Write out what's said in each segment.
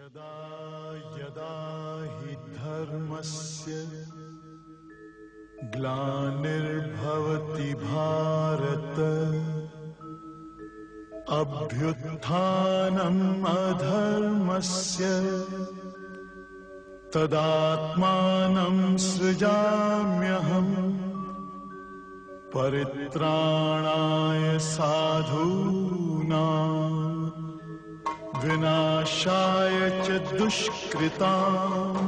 यदा यदा हि धर्मस्य ग्लानिर्भवति भारत अभ्युत्थानम् अधर्मस्य तदात्मानं सृजाम्यहम् परित्राणाय साधूनां विनाशाय च दुष्कृतां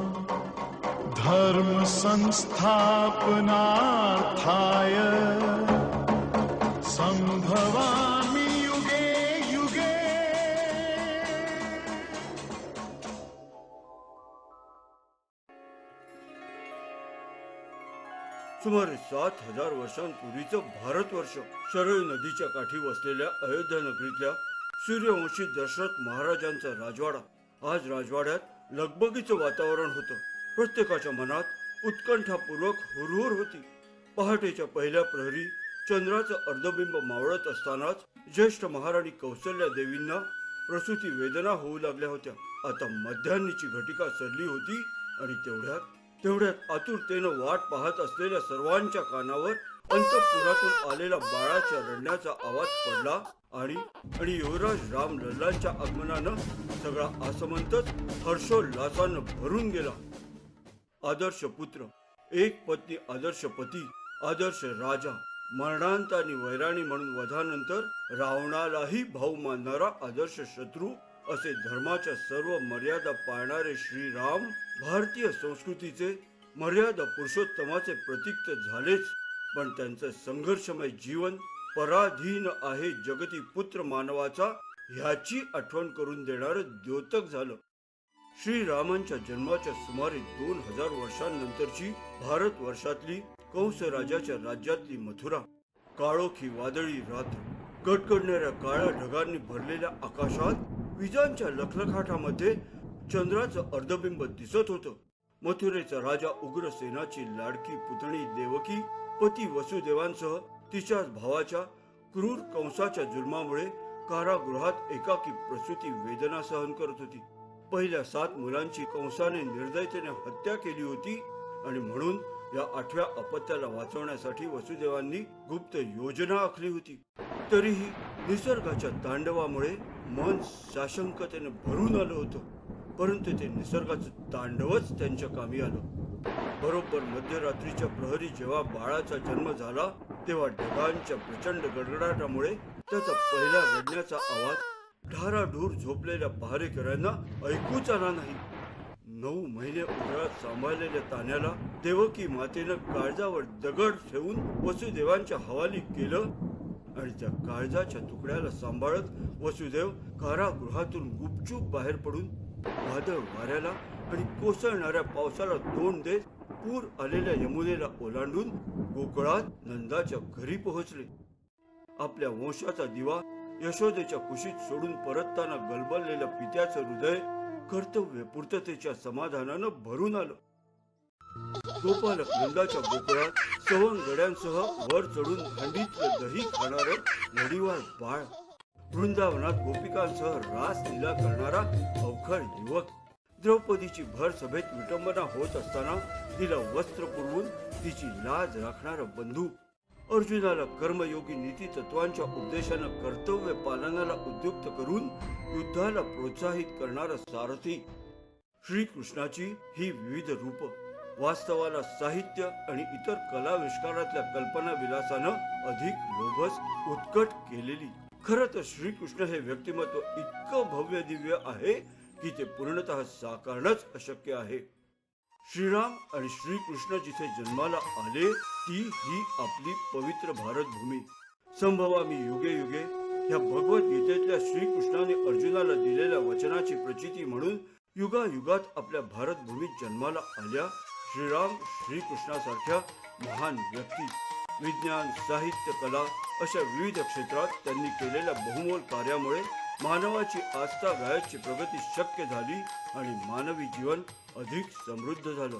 धर्म संस्थापनार्थाय संभवामि युगे युगे। सुमारे 7,000 वर्षांपूर्वीचं भारतवर्ष शरयू नदीच्या काठी वसलेल्या अयोध्या नगरीतल्या सूर्यवंशी दशरथ महाराजांचा राजवाडा. आज राजवाड्यात लगबगीचं वातावरण होतं. प्रत्येकाच्या मनात उत्कंठापूर्वक हुरहुर होती. पहाटेच्या पहिल्या प्रहरी चंद्राचं अर्धबिंब मावळत असतानाच ज्येष्ठ महाराणी कौसल्या देवींना प्रसूती वेदना होऊ लागल्या होत्या. आता मध्यान्नीची घटिका सरली होती आणि तेवढ्यात आतुरतेनं वाट पाहत असलेल्या सर्वांच्या कानावर अंतःपुरातून आलेला बाळाच्या रडण्याचा आवाज पडला आणि युवराज राम लल्लांच्या आगमनानं सगळा आसमंतच हर्षोल्लासानं भरून गेला. आदर्श पुत्र, एक पत्नी, आदर्श पती, आदर्श राजा, मरणांतानी वैराणी म्हणून वधानंतर रावणालाही भाऊ मानणारा आदर्श शत्रू असे धर्माच्या सर्व मर्यादा पाळणारे श्रीराम भारतीय संस्कृतीचे मर्यादा पुरुषोत्तमाचे प्रतीक तर झालेच, पण त्यांचं संघर्षमय जीवन पराधीन आहे जगती पुत्र मानवाचा ह्याची आठवण करून देणारं द्योतक झालं. श्रीरामांच्या जन्माच्या सुमारे 2000 वर्षांनंतरची भारत वर्षातली कंस राजाच्या राज्यातली मथुरा. काळोखी वादळी रात्र, कडकडणाऱ्या काळ्या ढगांनी भरलेल्या आकाशात विजांच्या लखलखाटामध्ये चंद्राचं अर्धबिंब दिसत होतं. मथुरेचा राजा उग्रसेनाची लाडकी पुतणी देवकी पती वसुदेवांसह तिच्याच भावाच्या क्रूर कंसाच्या जुलमामुळे कारागृहात एकाकी प्रसूती वेदना सहन करत होती. पहिल्या 7 मुलांची कंसाने निर्दयतेने हत्या केली होती आणि म्हणून या 8व्या अपत्याला वाचवण्यासाठी वसुदेवांनी गुप्त योजना आखली होती. तरीही निसर्गाच्या तांडवामुळे मन साशंकतेने भरून आलं होतं, परंतु ते निसर्गाचं तांडवच त्यांच्या कामी आलं. बरोबर मध्यरात्रीच्या प्रहरी जेव्हा बाळाचा जन्म झाला तेव्हा ढगांच्या प्रचंड गडगडाटामुळे त्याचा पहिला रडण्याचा आवाज ढाराढूर झोपलेल्या पहारेकऱ्यांना ऐकूच आला नाही. 9 महिने उदरात सांभाळलेल्या तान्याला देवकी मातेनं काळजावर दगड ठेवून वसुदेवांच्या हवाली केलं आणि त्या काळजाच्या तुकड्याला सांभाळत वसुदेव कारागृहातून गुपचूप बाहेर पडून वादळ वाऱ्याला आणि कोसळणाऱ्या पावसाला तोंड देत पूर आलेल्या यमुनेला ओलांडून गोकुळात नंदाच्या घरी पोहोचले. आपल्या वंशाचा दिवा यशोदेच्या कुशीत सोडून परतताना गलबललेलं पित्याचं हृदय कर्तव्य पूर्ततेच्या समाधानानं भरून आलं. गोपालक नंदाच्या गोकुळात सवंगड्यांसह वर चढून हंडीतलं दही खाणारं लढीवार बाळ, वृंदावनात गोपिकांसह रास लीला करणारा अवखळ युवक, द्रौपदीची भर सभेत विटंबना होत असताना तिला वस्त्र पुरवून तिची लाज राखणारा बंधू, अर्जुनाला कर्मयोगी नीती तत्वांच्या उपदेशानं कर्तव्य पालनाला उद्युक्त करून युद्धाला प्रोत्साहित करणारा सारथी. श्रीकृष्णाची ही विविध रूप वास्तवाला साहित्य आणि इतर कलाविष्कारातल्या कल्पना विलासानं अधिक लोभस उत्कट केलेली. खरं तर श्रीकृष्ण हे व्यक्तिमत्व इतकं भव्य दिव्य आहे की ते पूर्णतः साकारणंच अशक्य आहे. श्रीराम आणि श्रीकृष्ण जिथे जन्माला आले ती ही आपली पवित्र भारतभूमी. संभवामी युगे युगे ह्या भगवद्गीतेतल्या श्रीकृष्णाने अर्जुनाला दिलेल्या वचनाची प्रचिती म्हणून युगायुगात आपल्या भारतभूमीत जन्माला आल्या श्रीराम श्रीकृष्णासारख्या महान व्यक्ती विज्ञान, साहित्य, कला अशा विविध क्षेत्रात त्यांनी केलेल्या बहुमोल कार्यामुळे मानवाची आस्था गायची प्रगती शक्य झाली आणि मानवी जीवन अधिक समृद्ध झालं.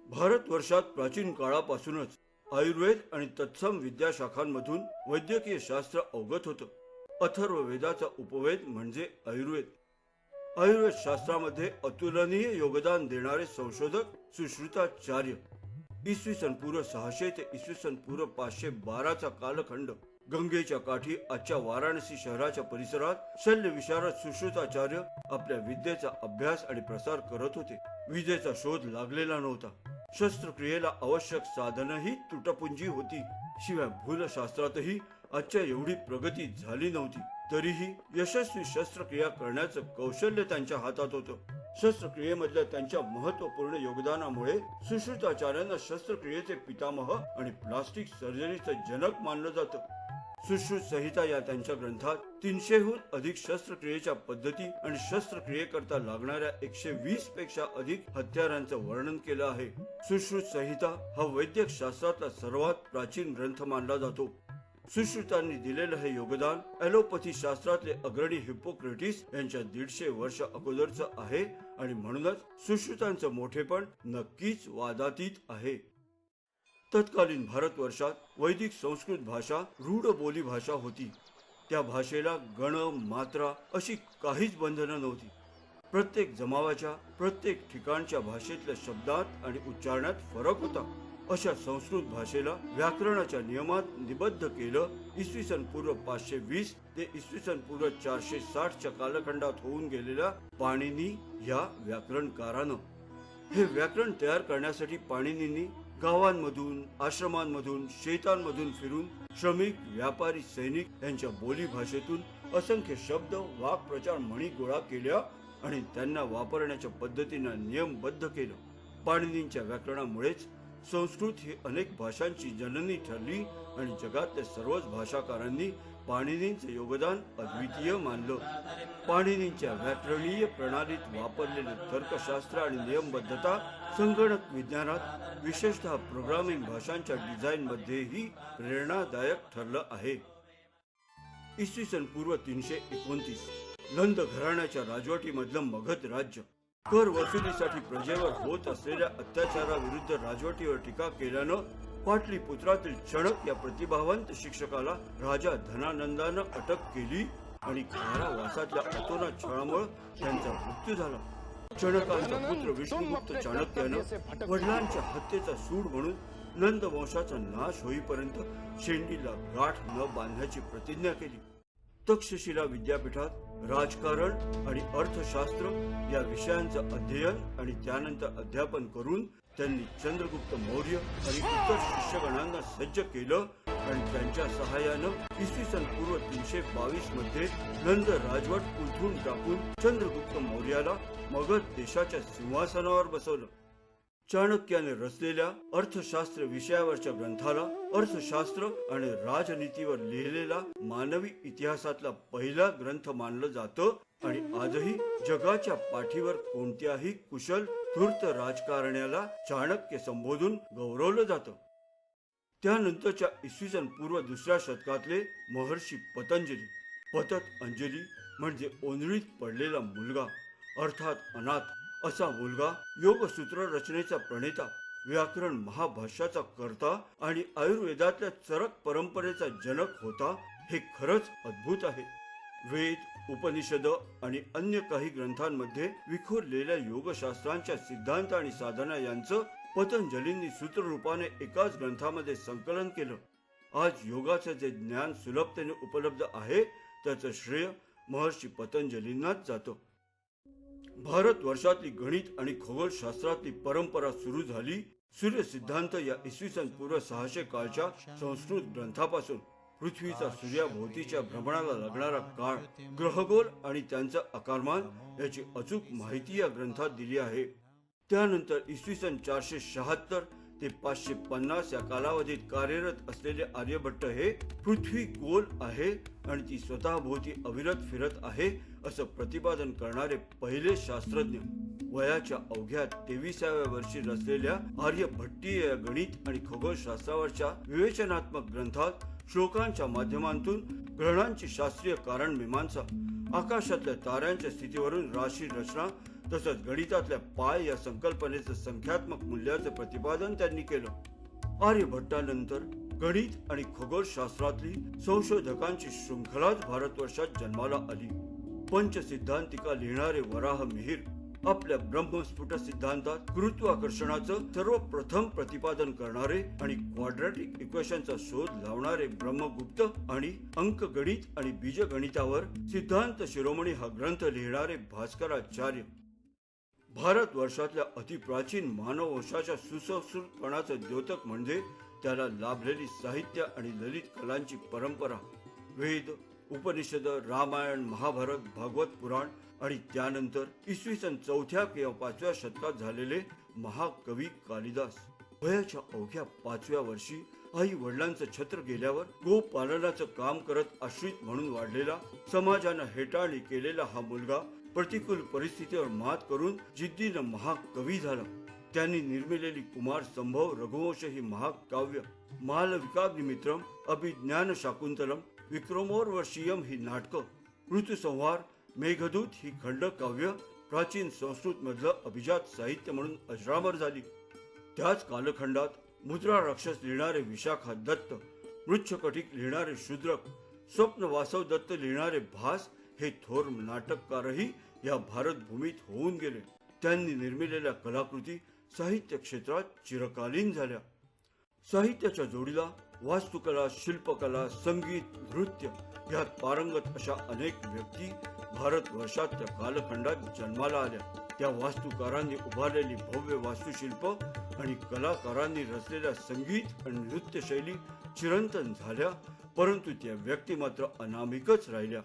भारतवर्षात प्राचीन काळापासूनच आयुर्वेद आणि तत्सम विद्याशाखांमधून वैद्यकीय शास्त्र अवगत होतं. अथर्व वेदाचा उपवेद म्हणजे आयुर्वेद. आयुर्वेद शास्त्रामध्ये अतुलनीय योगदान देणारे संशोधक सुश्रुताचार्य इसवी सन पूर्व 600 ते इसवी सन पूर्व 512 चा कालखंड गंगेच्या काठी आजच्या वाराणसी शहराच्या परिसरात शल्य विशारद सुश्रुताचार्य आपल्या विद्येचा अभ्यास आणि प्रसार करत होते. विद्येचा शोध लागलेला नव्हता. शस्त्रक्रियेला आवश्यक साधनही तुटपुंजी होती. शिवाय भूलशास्त्रातही आजच्या एवढी प्रगती झाली नव्हती. तरीही यशस्वी शस्त्रक्रिया करण्याचं कौशल्य त्यांच्या हातात होतं. शस्त्रक्रियेमधल्या त्यांच्या महत्वपूर्ण योगदानामुळे सुश्रुताचार्यांना शस्त्रक्रियेचे पितामह आणि प्लास्टिक सर्जरीचं जनक मानलं जातं. सुश्रुत संहिता या त्यांच्या ग्रंथात 300हून अधिक शस्त्रक्रियेच्या पद्धती आणि शस्त्रक्रियेकरता लागणाऱ्या 120 पेक्षा अधिक हत्यारांचं वर्णन केलं आहे. सुश्रुत संहिता हा वैद्यक शास्त्रातला सर्वात प्राचीन ग्रंथ मानला जातो. सुश्रुतांनी दिलेलं हे योगदान ॲलोपॅथी शास्त्रातले अग्रणी हिप्पोक्रेटिस यांच्या 150 वर्ष अगोदरचं आहे आणि म्हणूनच सुश्रुतांचं मोठेपण नक्कीच वादातीत आहे. तत्कालीन भारतवर्षात वैदिक संस्कृत भाषा रूढ बोली भाषा होती. त्या भाषेला गण मात्रा अशी काहीच बंधनं नव्हती. प्रत्येक जमावाच्या प्रत्येक ठिकाणच्या भाषेतल्या शब्दात आणि उच्चारणात फरक होता. अशा संस्कृत भाषेला व्याकरणाच्या नियमात निबद्ध केलं इसवी सन पूर्व 520 ते इसवी सन पूर्व 460 च्या कालखंडात होऊन गेलेल्या पाणिनी या व्याकरणकारानं. हे व्याकरण तयार करण्यासाठी पाणिनींनी गावांमधून, आश्रमांमधून, शेतांमधून फिरून श्रमिक, व्यापारी, सैनिक यांच्या बोली भाषेतून असंख्य शब्द, वाक्प्रचार, म्हणी गोळा केल्या आणि त्यांना वापरण्याच्या पद्धतींना नियमबद्ध केलं. पाणिनींच्या व्याकरणामुळेच संस्कृत ही अनेक भाषांची जननी ठरली आणि जगातल्या सर्वच भाषाकारांनी पाणिनींचे योगदान अद्वितीय मानलं. पाणिनींच्या व्याकरणीय प्रणालीत वापरलेले तर्कशास्त्र आणि नियमबद्धता संगणक विज्ञानात, विशेषतः प्रोग्रामिंग भाषांच्या डिझाईन मध्येही प्रेरणादायक ठरलं आहे. इसवी सन पूर्व 329 नंद घराण्याच्या राजवटीमधलं मगध राज्य कर वसुलीसाठी प्रजेवर होत असलेल्या अत्याचाराविरुद्ध राजवटीवर टीका केल्यानं पाटलीपुत्रातील चणक या प्रतिभावंत शिक्षकाला राजा धनानंदानं अटक केली आणि कारावासातल्या अतोनात छळामुळे त्यांचा मृत्यू झाला. चणकांचा पुत्र विष्णुगुप्त चाणक्यानं वडिलांच्या हत्येचा सूड म्हणून नंद वंशाचा नाश होईपर्यंत शेंडीला गाठ न बांधण्याची प्रतिज्ञा केली. तक्षशिला विद्यापीठात राजकारण आणि अर्थशास्त्र या विषयांचं अध्ययन आणि त्यानंतर अध्यापन करून त्यांनी चंद्रगुप्त मौर्य आणि इतर शिष्यगणांना सज्ज केलं आणि त्यांच्या सहाय्यानं इसवी सन पूर्व 322 मध्ये नंद राजवट उलथून टाकून चंद्रगुप्त मौर्याला मगध देशाच्या सिंहासनावर बसवलं. चाणक्याने रचलेल्या अर्थशास्त्र विषयावरच्या ग्रंथाला अर्थशास्त्र आणि राजनीतीवर लिहिलेला मानवी इतिहासातला पहिला ग्रंथ मानलं जातं आणि आजही जगाच्या पाठीवर कोणत्याही कुशल धूर्त राजकारण्याला चाणक्य संबोधून गौरवलं जातं. त्यानंतरच्या इसवी सन पूर्व 2ऱ्या शतकातले महर्षी पतंजली, पतत अंजली म्हणजे ओंजळीत पडलेला मुलगा अर्थात अनाथ असा मुलगा, योगसूत्र रचनेचा प्रणेता, व्याकरण महाभाष्याचा कर्ता आणि आयुर्वेदातल्या चरक परंपरेचा जनक होता हे खरंच अद्भुत आहे. वेद, उपनिषद आणि अन्य काही ग्रंथांमध्ये विखुरलेल्या योगशास्त्रांच्या सिद्धांत आणि साधना यांचं पतंजलींनी सूत्ररूपाने एकाच ग्रंथामध्ये संकलन केलं. आज योगाचं जे ज्ञान सुलभतेने उपलब्ध आहे त्याचं श्रेय महर्षी पतंजलींनाच जातं. भारत वर्षातली गणित आणि खगोलशास्त्रातली परंपरा सुरू झाली सूर्य सिद्धांत या इसवी सन पूर्व 600 काळच्या संस्कृत ग्रंथापासून. पृथ्वीचा सूर्याभोवतीच्या भ्रमणाला लागणारा काळ, ग्रहगोल आणि त्यांचं आकारमान याची अचूक माहिती या ग्रंथात दिली आहे. त्यानंतर इसवी सन 476 ते 550 या कालावधीत कार्यरत असलेले आर्यभट्ट हे पृथ्वी गोल आहे आणि ती स्वतःभोवती अविरत फिरत आहे असं प्रतिपादन करणारे पहिले शास्त्रज्ञ. वयाच्या अवघ्या 23व्या वर्षी रचलेल्या आर्यभट्टीय गणित आणि खगोलशास्त्रावरच्या विवेचनात्मक ग्रंथात श्लोकांच्या माध्यमातून ग्रहांची शास्त्रीय कारण मीमांसा, आकाशातल्या ताऱ्यांच्या स्थितीवरून राशी रचना तसंच गणितातल्या पाय या संकल्पनेचं संख्यात्मक मूल्याचं प्रतिपादन त्यांनी केलं. आर्यभट्टानंतर गणित आणि खगोलशास्त्रातली संशोधकांची शृंखलाच भारतवर्षात जन्माला आली. पंचसिद्धांतिका लिहिणारे वराह मिहिर आपल्या ब्रह्मस्फुट सिद्धांतात गुरुत्वाकर्षणाचं सर्वप्रथम प्रतिपादन करणारे आणि क्वाड्रॅटिक इक्वेशनचा शोध लावणारे ब्रह्मगुप्त आणि अंकगणित आणि बीजगणितावर सिद्धांत शिरोमणी हा ग्रंथ लिहिणारे भास्कराचार्य, भारतवर्षातल्या अतिप्राचीन मानववंशाच्या सुसंस्कृतपणाचं द्योतक म्हणजे त्याला लाभलेली साहित्य आणि ललित कलांची परंपरा, वेद, उपनिषद, रामायण, महाभारत, भागवत पुराण आणि त्यानंतर इसवी सन 4थ्या किंवा 5व्या शतकात झालेले महाकवी कालिदास. वयाच्या अवघ्या 5व्या वर्षी आई वडिलांचं छत्र गेल्यावर गोपालनाचं काम करत आश्रित म्हणून वाढलेला, समाजानं हेटाळणी केलेला हा मुलगा प्रतिकूल परिस्थितीवर मात करून जिद्दीनं महाकवी झाला. त्यांनी निर्मिलेली कुमार संभव, रघुवंश ही महाकाव्य, मालविकाग्निमित्रम, अभिज्ञान शाकुंतलम, विक्रमोर्वशीयम ही नाटकं, ऋतुसंहार, मेघदूत ही खंडकाव्य प्राचीन संस्कृत मधलं अभिजात साहित्य म्हणून अजरामर झाली. त्याच कालखंडात मुद्रा राक्षस लिहिणारे विशाखा दत्त, मृच्छकटिक लिहिणारे शूद्रक, स्वप्न वासव दत्त लिहिणारे भास हे थोर नाटककारही या भारतभूमीत होऊन गेले. त्यांनी निर्मिलेल्या कलाकृती साहित्य क्षेत्रात चिरकालीन झाल्या. साहित्याच्या जोडीला वास्तुकला, शिल्पकला, संगीत, नृत्य यात पारंगत अशा अनेक व्यक्ती भारतवर्षात त्या कालखंडात जन्माला आल्या. त्या वास्तुकारांनी उभारलेली भव्य वास्तुशिल्प आणि कलाकारांनी रचलेल्या संगीत आणि नृत्य शैली चिरंतन झाल्या, परंतु त्या व्यक्ती मात्र अनामिकच राहिल्या.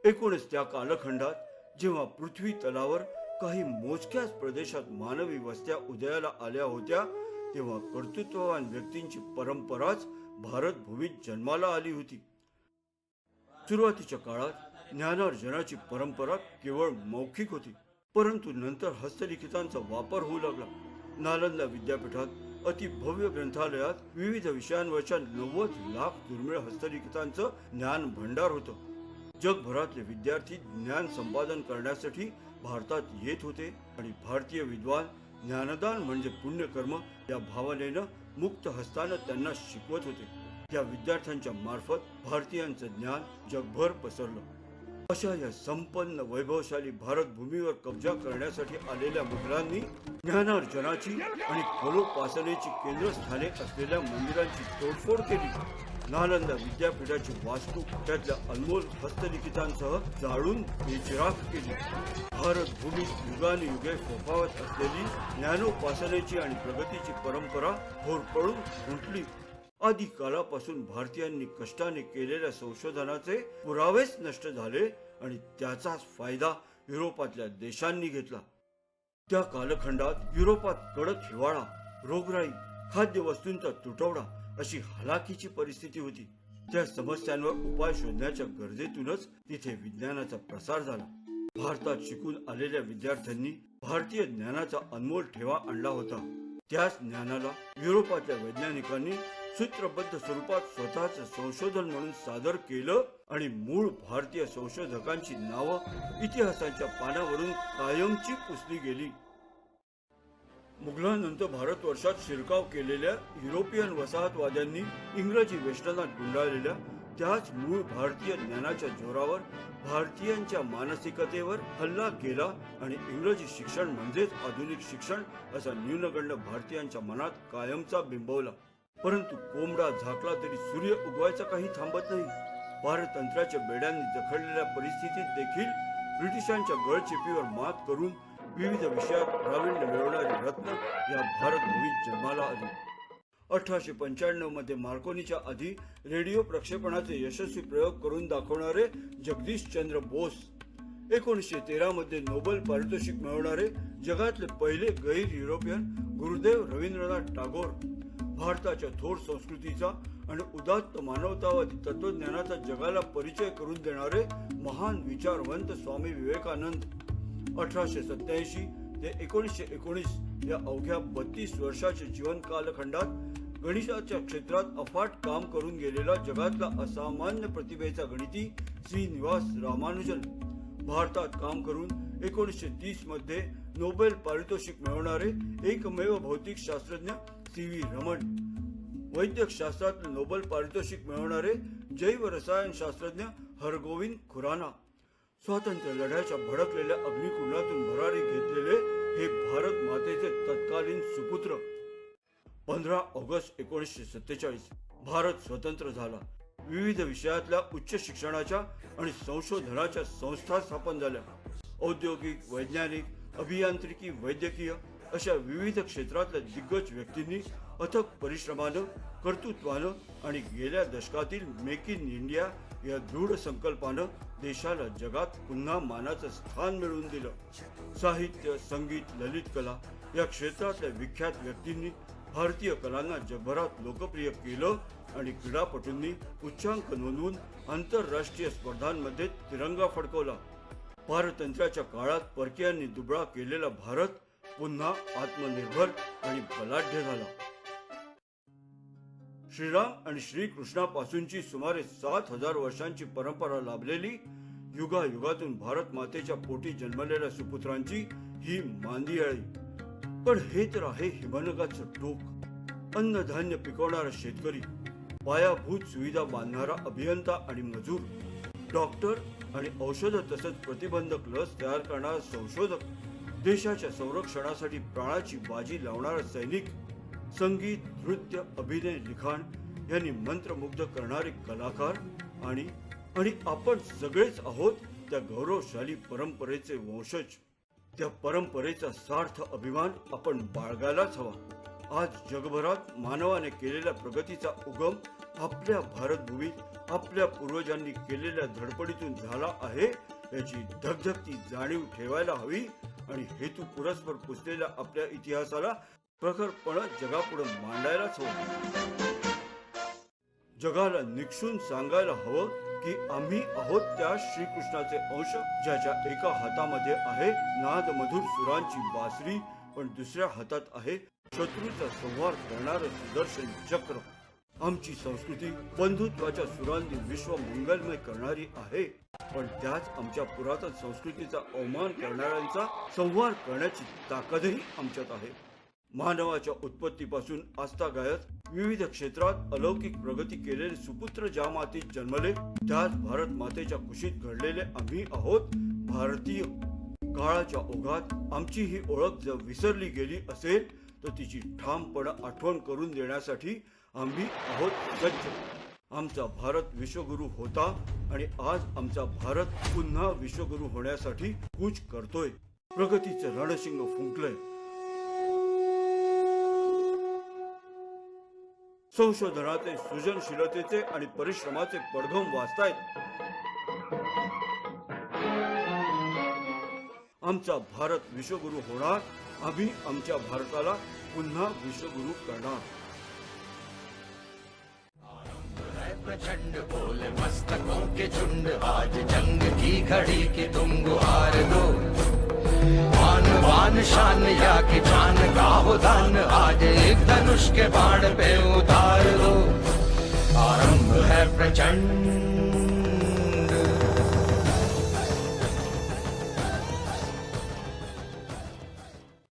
एकूणच त्या कालखंडात जेव्हा पृथ्वी तलावर काही मोजक्याच प्रदेशात मानवी वस्त्या उदयाला आल्या होत्या, तेव्हा कर्तृत्ववान व्यक्तींची परंपराच भारतभूमीत जन्माला आली होती. सुरुवातीच्या काळात ज्ञानार्जनाची परंपरा केवळ मौखिक होती, परंतु नंतर हस्तलिखितांचा वापर होऊ लागला. नालंदा विद्यापीठात अतिभव्य ग्रंथालयात विविध विषयांवरच्या 90 लाख दुर्मिळ हस्तलिखितांचं ज्ञान भंडार होतं. जगभरातले विद्यार्थी ज्ञान संपादन करण्यासाठी भारतात येत होते आणि भारतीय विद्वान ज्ञानदान म्हणजे पुण्यकर्म या भावनेनं मुक्त हस्तानं त्यांना शिकवत होते. त्या विद्यार्थ्यांच्या मार्फत भारतीयांचं ज्ञान जगभर पसरलं. अशा या संपन्न वैभवशाली भारतभूमीवर कब्जा करण्यासाठी आलेल्या मुघलांनी ज्ञानार्जनाची आणि फलोपासनेची केंद्रस्थाने असलेल्या मंदिरांची तोडफोड केली. नालंदा विद्यापीठाची वास्तू त्यातल्या अनमोल हस्तलिखितांसह जाळून बेचिराख केली. भारतभूमीत युगानुयुगे फोफावत असलेली ज्ञानोपासनेची आणि प्रगतीची परंपरा होरपळून फुटली. आधी कालापासून भारतीयांनी कष्टाने केलेल्या संशोधनाचे पुरावेच नष्ट झाले आणि त्याचाच फायदा युरोपातल्या देशांनी घेतला. त्या कालखंडात युरोपात कडक हिवाळा, रोगराई, खाद्यवस्तूंचा तुटवडा अशी हलाखीची परिस्थिती होती. त्या समस्यांवर उपाय शोधण्याच्या गरजेतूनच तिथे विज्ञानाचा प्रसार झाला. भारतात शिकून आलेल्या विद्यार्थ्यांनी भारतीय ज्ञानाचा अनमोल ठेवा आणला होता. त्याच ज्ञानाला युरोपातल्या वैज्ञानिकांनी सूत्रबद्ध स्वरूपात स्वतःच संशोधन म्हणून सादर केलं आणि मूळ भारतीय संशोधकांची नावं इतिहासाच्या पानावरून कायमची पुसली गेली. मुघलांनंतर भारतवर्षात शिरकाव केलेल्या युरोपियन वसाहतवाद्यांनी इंग्रजी वेष्टनात गुंडाळलेल्या त्याच मूळ भारतीय ज्ञानाच्या जोरावर भारतीयांच्या मानसिकतेवर हल्ला केला आणि इंग्रजी शिक्षण म्हणजेच आधुनिक शिक्षण असा न्यूनगंड भारतीयांच्या मनात कायमचा बिंबवला. परंतु कोंबडा झाकला तरी सूर्य उगवायचा काही थांबत नाही. पारतंत्र्याच्या बेड्यांनी जखडलेल्या परिस्थितीत देखील ब्रिटिशांच्या गळचेपीवर मात करून विविध विषयात प्रावीण्य मिळवणारी रत्न या भारतभूमीत जन्माला आली. 1895 मध्ये मार्कोनीच्या आधी रेडिओ प्रक्षेपणाचे यशस्वी प्रयोग करून दाखवणारे जगदीशचंद्र बोस, 1913 मध्ये नोबेल पारितोषिक मिळवणारे जगातले पहिले गैर युरोपियन गुरुदेव रवींद्रनाथ टागोर, भारताच्या थोर संस्कृतीचा आणि उदात्त मानवतावादी तत्वज्ञानाचा जगाला परिचय करून देणारे महान विचारवंत स्वामी विवेकानंद, 1887 ते 1919 या अवघ्या 32 वर्षाच्या जीवन कालखंडात गणिताच्या क्षेत्रात अफाट काम करून गेलेला जगातला असामान्य प्रतिभेचा गणिती श्रीनिवास रामानुजन, भारतात काम करून 1930 मध्ये नोबेल पारितोषिक मिळवणारे एकमेव भौतिक शास्त्रज्ञ CV रमण, वैद्यक शास्त्रात नोबेल पारितोषिक मिळवणारे जैव रसायन शास्त्रज्ञ हरगोविंद खुराना, स्वातंत्र्य लढ्याच्या भडकलेल्या अग्निकुंडातून भरारी घेतलेले हे भारत मातेचे तत्कालीन सुपुत्र. 15 ऑगस्ट 1947 भारत स्वतंत्र झाला. विविध विषयातल्या उच्च शिक्षणाच्या आणि संशोधनाच्या संस्था स्थापन झाल्या. औद्योगिक, वैज्ञानिक, अभियांत्रिकी, वैद्यकीय अशा विविध क्षेत्रातल्या दिग्गज व्यक्तींनी अथक परिश्रमानं, कर्तृत्वानं आणि गेल्या दशकातील मेक इन इंडिया या दृढ संकल्पानं देशाला जगात पुन्हा मानाचं स्थान मिळवून दिलं. साहित्य, संगीत, ललित कला या क्षेत्रातल्या विख्यात व्यक्तींनी भारतीय कलांना जगभरात लोकप्रिय केलं आणि क्रीडापटूंनी उच्चांक नोंदवून आंतरराष्ट्रीय स्पर्धांमध्ये तिरंगा फडकवला. पारतंत्र्याच्या काळात परकीयांनी दुबळा केलेला भारत पुन्हा आत्मनिर्भर आणि बलाढ्य झाला. श्रीराम आणि श्रीकृष्णापासूनची सुमारे 7,000 वर्षांची परंपरा लाभलेली, युगायुगातून भारत मातेच्या पोटी जन्मलेल्या सुपुत्रांची ही मांदियाळी. पण हे तर आहे हिमनगाचं टोक. अन्नधान्य पिकवणारा शेतकरी, पायाभूत सुविधा बांधणारा अभियंता आणि मजूर, डॉक्टर आणि औषध तसंच प्रतिबंधक लस तयार करणारा संशोधक, देशाच्या संरक्षणासाठी प्राणाची बाजी लावणारा सैनिक, संगीत, नृत्य, अभिनय, लिखाण यांनी मंत्रमुग्ध करणारे कलाकार आणि आपण सगळेच आहोत त्या गौरवशाली परंपरेचे वंशज. त्या परंपरेचा सार्थ अभिमान आपण बाळगायलाच हवा. आज जगभरात मानवाने केलेल्या प्रगतीचा उगम आपल्या भारतभूमीत आपल्या पूर्वजांनी केलेल्या धडपडीतून झाला आहे याची धगधगती जाणीव ठेवायला हवी आणि हेतू पुरस्पर पुसलेल्या आपल्या इतिहासाला प्रखरपणे जगापुढे मांडायलाच हवं. जगाला निक्षून सांगायला हवं की आम्ही आहोत त्या श्रीकृष्णाचे अंश, ज्याच्या एका हातामध्ये आहे नादमधुर सुरांची बासरी, पण दुसऱ्या हातात आहे शत्रूचा संहार करणारं सुदर्शन चक्र. आमची संस्कृती बंधुत्वाच्या सुरांनी विश्व मंगलमय करणारी आहे, पण त्याच आमच्या पुरातन संस्कृतीचा अवमान करणाऱ्यांचा संहार करण्याची ताकदही आमच्यात आहे. मानवाच्या उत्पत्तीपासून आजतागायत विविध क्षेत्रात अलौकिक प्रगती केलेले सुपुत्र ज्या मातीत जन्मले, त्याच भारत मातेच्या कुशीत घडलेले आम्ही आहोत भारतीय. काळाच्या ओघात आमची ही ओळख जर विसरली गेली असेल तर तिची ठामपणे आठवण करून देण्यासाठी आम्ही आहोत सज्ज. आमचा भारत विश्वगुरु होता आणि आज आमचा भारत पुन्हा विश्वगुरु होण्यासाठी कूच करतोय. प्रगतीचे रणशिंग फुंकलंय. संशोधनाचे, सृजनशीलतेचे आणि परिश्रमाचे पडघम वाचतायत. आमचा भारत विश्वगुरु होणार. आम्ही आमच्या भारताला पुन्हा विश्वगुरु करणार. प्रचंड बोले मस्तकों के झुंड, आज जंग की घड़ी की तुम गुहार दो. मान वान शान या कि जान का हो दान, आज एक धनुष के बाण पे उतार दो. आरंभ है प्रचंड